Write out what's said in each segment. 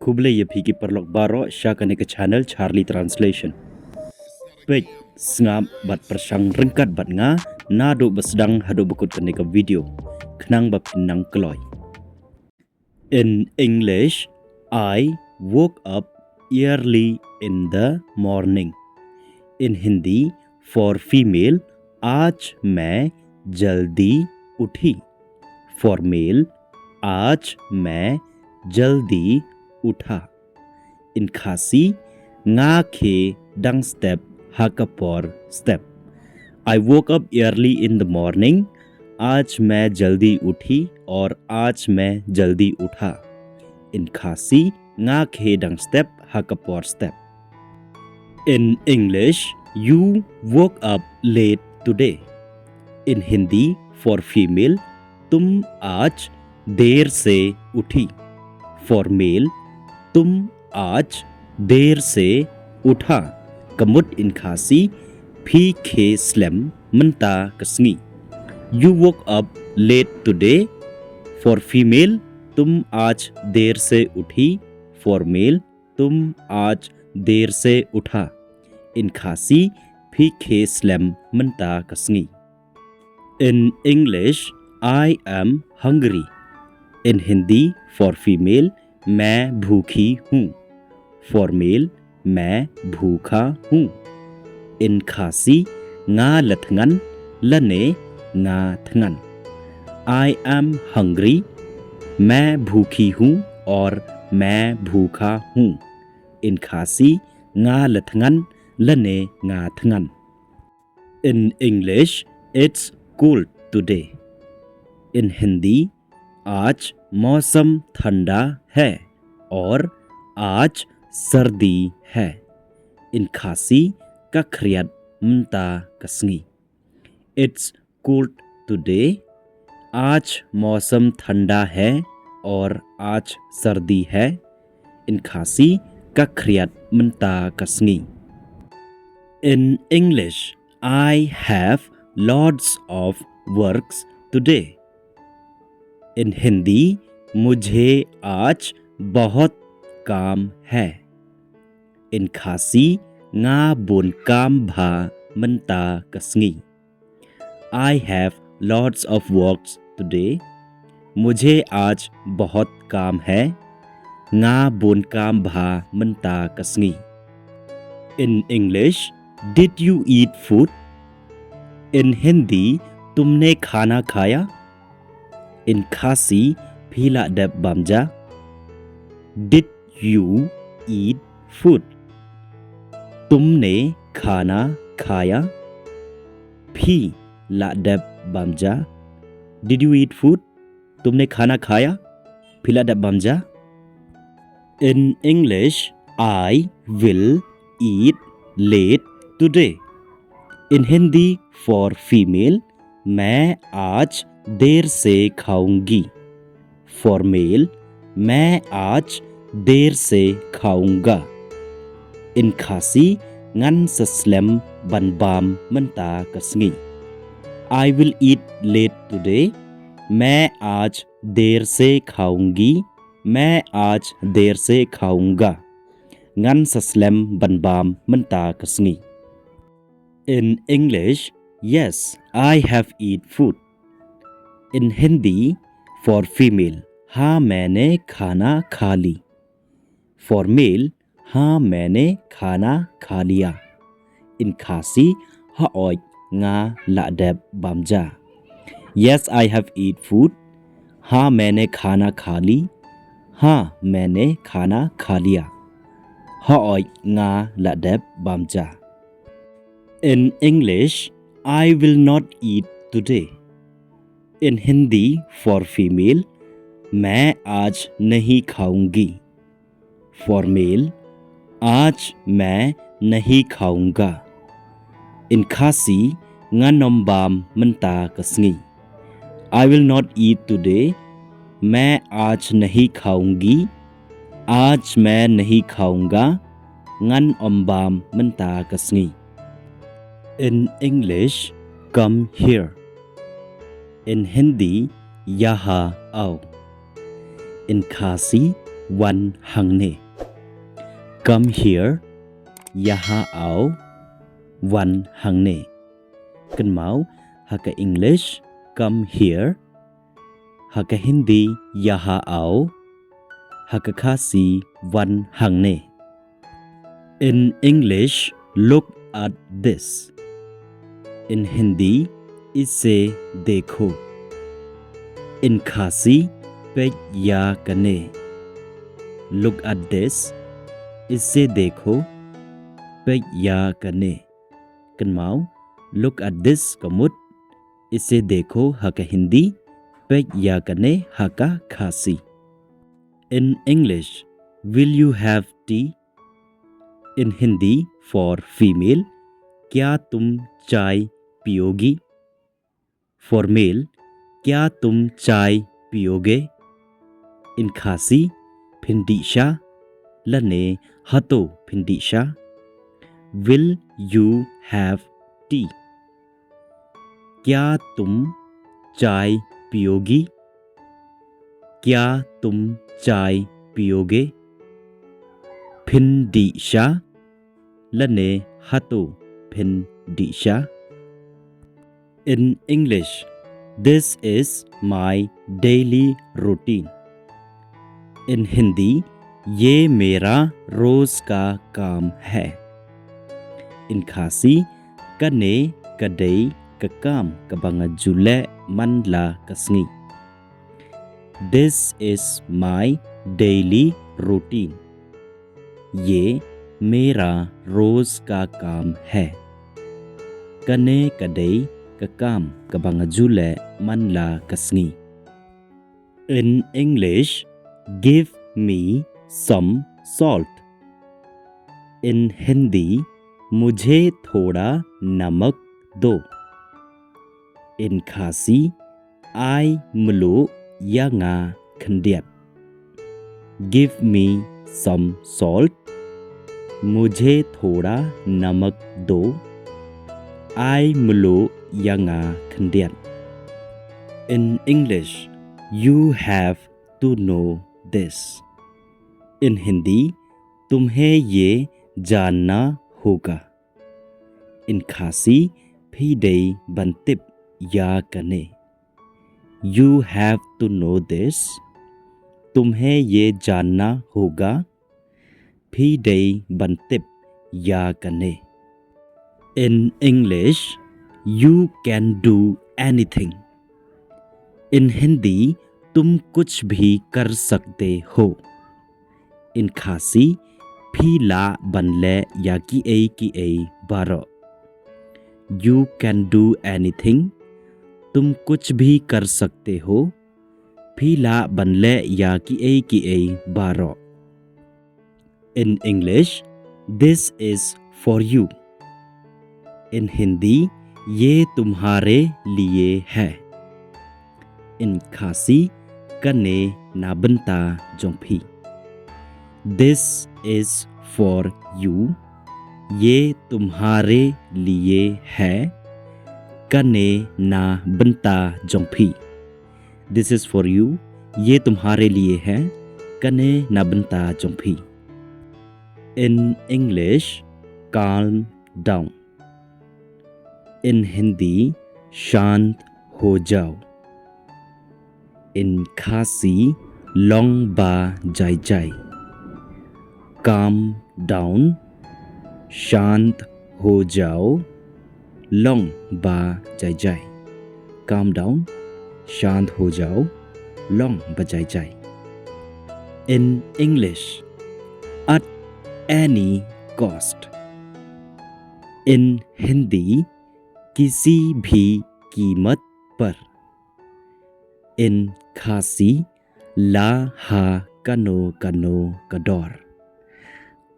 Kuble ye phiki perlok baro syakane ke channel Charlie Translation. Pej snga bat persang rengkat bat nga nado besdang hado bekut kene ke video. Knang bap pinang kloy. In English, I woke up early in the morning. In Hindi, for female, आज मैं जल्दी उठी. For male, आज मैं जल्दी उठा. In Khasi, nga khe dang step hakapor step. I woke up early in the morning. आज मैं जल्दी उठी और आज मैं जल्दी उठा. In Khasi, nga khe dang step hakapor step. In English, you woke up late today. In Hindi, for female, तुम आज देर से उठी. For male, तुम आज देर से उठा. Kamut in Khasi, phi khe slem menta kasngi. You woke up late today. For female, तुम आज देर से उठी. For male, तुम आज देर से उठा. In Khasi, phi khe slem menta kasngi. In English, I am hungry. In Hindi, for female, मैं भूखी हूँ. For male, मैं भूखा हूँ. In Khasi, nga lathngan lane nga thngan. I am hungry. मैं भूखी हूँ और मैं भूखा हूँ. In Khasi, nga lathngan lane nga thngan. In English, it's cold today. In Hindi, आज मौसम ठंडा है और आज सर्दी है. In Khasi, kakhriat mta kasngi. It's cold today. आज मौसम ठंडा है और आज सर्दी है. In Khasi, kakhriat mta kasngi. In English, I have lots of works today. In Hindi, मुझे आज बहुत काम है. In Khasi, nga bon kam bha menta kasngi. I have lots of works today. मुझे आज बहुत काम है. nga bon kam bha menta kasngi. In English, did you eat food? In Hindi, तुमने खाना खाया. In Khasi, phila deb bamja. Did you eat food? तुमने खाना खाया. Phi la deb bamja. Did you eat food? तुमने खाना खाया. Phila deb bamja. In English, I will eat late today. In Hindi, for female, मैं आज देर से खाऊंगी. For male, मैं आज देर से खाऊंगा. In Khasi, ngan saslem banbam menta kasngi. I will eat late today. मैं आज देर से खाऊंगी. मैं आज देर से खाऊंगा. ngan saslem banbam menta kasngi. In English, yes, I have eat food. In Hindi, for female, हाँ मैंने खाना खा ली. For male, हाँ मैंने खाना खा लिया. In Khasi, ha oi nga la deb bamja. Yes, I have eat food. हाँ मैंने खाना खा ली. हाँ मैंने खाना खा लिया. Ha oi nga la deb bamja. In English, I will not eat today. In Hindi, for female, मैं आज नहीं खाऊंगी. For male, आज मैं नहीं खाऊंगा. In Khasi, nganombam menta kasngi. I will not eat today. मैं आज नहीं खाऊंगी. आज मैं नहीं खाऊंगा. ngan ombam menta kasngi. In English, come here. In Hindi, यहाँ आओ. In Khasi, वन हंगने come here यहाँ आओ वन हंगने कनमाओ हका English come here haka Hindi यहाँ आओ haka Khasi वन हंगने In English look at this In Hindi इसे देखो In Khasi पे या कने Look at this इसे देखो पे या कने कनमाओ Look at this कमुट इसे देखो haka Hindi पे या कने haka Khasi In English will you have tea In Hindi for female क्या तुम चाय पियोगी For male क्या तुम चाय पियोगे In Khasi Phindisha lane hato Phindisha Will you have tea क्या तुम चाय पियोगी क्या तुम चाय पियोगे Phindisha lane hato Phindisha In English This is my daily routine In Hindi ये मेरा रोज का काम है In Khasi kane kadai kakam kabanga jule manla kasngi This is my daily routine ये मेरा रोज का काम है कने kadai kakam kabanga jule manla kasngi In English give me some salt In Hindi मुझे थोड़ा नमक दो In Khasi I melu yanga khandiat Give me some salt मुझे थोड़ा नमक दो I melu yanga khandiat In English you have to know this In Hindi तुम्हें ये जानना होगा In Khasi pidei bantip या कने You have to know this तुम्हें ये जानना होगा pidei bantip या कने In English you can do anything In Hindi तुम कुछ भी कर सकते हो In Khasi phi la banle ya ki a baro You can do anything तुम कुछ भी कर सकते हो phi la banle ya ki a baro In English this is for you In Hindi ये तुम्हारे लिए है In Khasi kane na benta jongphi This is for you ये तुम्हारे लिए है कने ना बनता जोंफी This is for you ये तुम्हारे लिए है कने ना बनता जोंफी In English calm down In Hindi शांत हो जाओ In Khasi long ba jai jai Calm down शांत हो जाओ long ba jai jai Calm down शांत हो जाओ long ba jai jai In English at any cost In Hindi किसी भी कीमत पर In Khasi la ha kano kano kador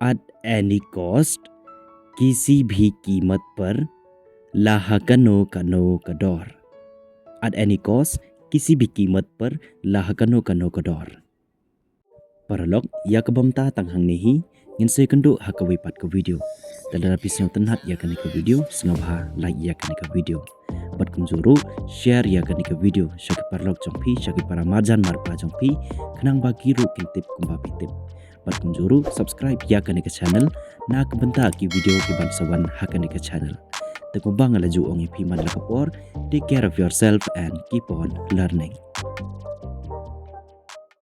At any cost किसी भी कीमत पर लाहा कनो कनो kador At any cost किसी भी कीमत पर लाहा kano kano kador Paralog ya kabamta tanghang nehi ngin se kendo hakawipat ka video Tadara pisyo tanhat ya kanika video sengabha like ya kanika video bat kunjuru share ya kan ke video syaki parlok jongpi syaki para marjan marpa jongpi kenang bagi ru kintip kumba pitip bat kunjuru subscribe ya kan ke channel na kebenta ki video ki bansawan hakan ke channel tegumbang laju ongi piman lakapor. Take care of yourself and keep on learning.